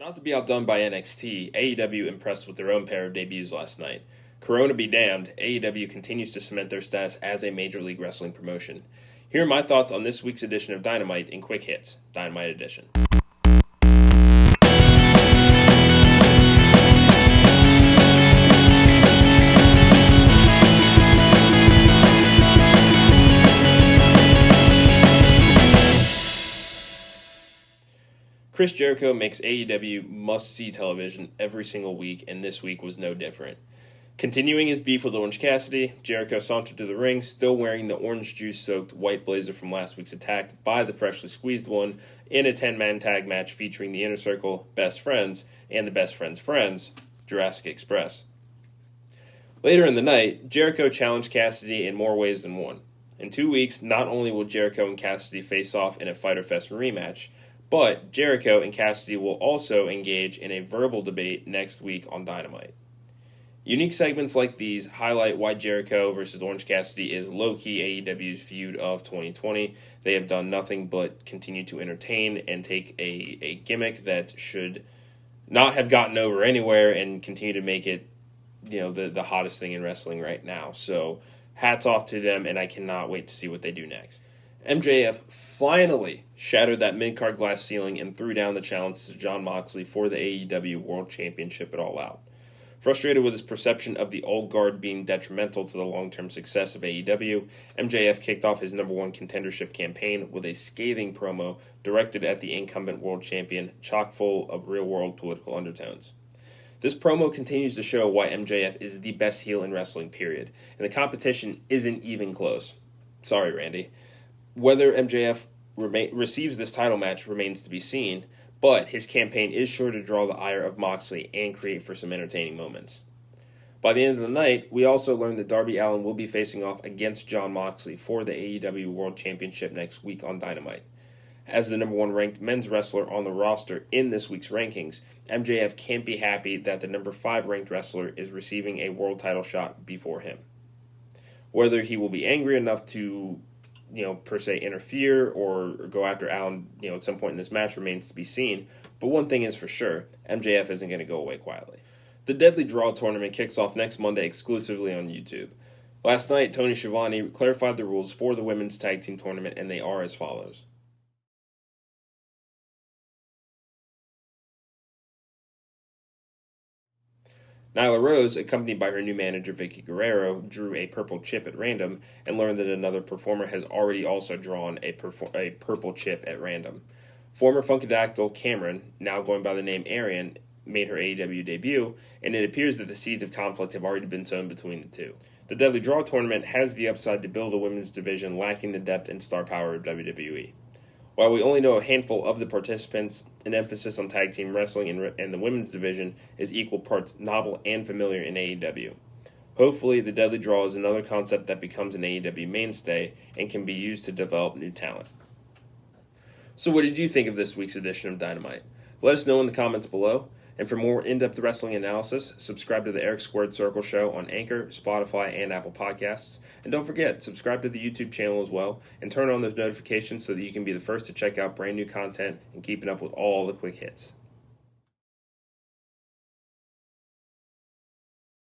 Not to be outdone by NXT, AEW impressed with their own pair of debuts last night. Corona be damned, AEW continues to cement their status as a Major League Wrestling promotion. Here are my thoughts on this week's edition of Dynamite in quick hits, Dynamite Edition. Chris Jericho makes AEW must-see television every single week, and this week was no different. Continuing his beef with Orange Cassidy, Jericho sauntered to the ring, still wearing the orange juice-soaked white blazer from last week's attack by the freshly squeezed one, in a 10-man tag match featuring the Inner Circle, Best Friends, and the Best Friends' friends, Jurassic Express. Later in the night, Jericho challenged Cassidy in more ways than one. In 2 weeks, not only will Jericho and Cassidy face off in a Fyter Fest rematch, but Jericho and Cassidy will also engage in a verbal debate next week on Dynamite. Unique segments like these highlight why Jericho versus Orange Cassidy is low-key AEW's feud of 2020. They have done nothing but continue to entertain and take a gimmick that should not have gotten over anywhere and continue to make it, the hottest thing in wrestling right now. So hats off to them, and I cannot wait to see what they do next. MJF finally shattered that mid-card glass ceiling and threw down the challenge to Jon Moxley for the AEW World Championship at All Out. Frustrated with his perception of the old guard being detrimental to the long-term success of AEW, MJF kicked off his number one contendership campaign with a scathing promo directed at the incumbent world champion, chock full of real-world political undertones. This promo continues to show why MJF is the best heel in wrestling, period, and the competition isn't even close. Sorry, Randy. Whether MJF receives this title match remains to be seen, but his campaign is sure to draw the ire of Moxley and create for some entertaining moments. By the end of the night, we also learned that Darby Allin will be facing off against Jon Moxley for the AEW World Championship next week on Dynamite. As the number one ranked men's wrestler on the roster in this week's rankings, MJF can't be happy that the number 5 ranked wrestler is receiving a world title shot before him. Whether he will be angry enough to per se interfere or go after Allin, at some point in this match remains to be seen. But one thing is for sure, MJF isn't going to go away quietly. The Deadly Draw tournament kicks off next Monday exclusively on YouTube. Last night, Tony Schiavone clarified the rules for the women's tag team tournament, and they are as follows. Nyla Rose, accompanied by her new manager Vicky Guerrero, drew a purple chip at random and learned that another performer has already also drawn a purple chip at random. Former Funkadactyl Cameron, now going by the name Arian, made her AEW debut, and it appears that the seeds of conflict have already been sown between the two. The Deadly Draw tournament has the upside to build a women's division lacking the depth and star power of WWE. While we only know a handful of the participants, an emphasis on tag team wrestling and the women's division is equal parts novel and familiar in AEW. Hopefully, the Deadly Draw is another concept that becomes an AEW mainstay and can be used to develop new talent. So what did you think of this week's edition of Dynamite? Let us know in the comments below. And for more in-depth wrestling analysis, subscribe to the Eric Squared Circle show on Anchor, Spotify, and Apple Podcasts. And don't forget, subscribe to the YouTube channel as well, and turn on those notifications so that you can be the first to check out brand new content and keeping up with all the quick hits.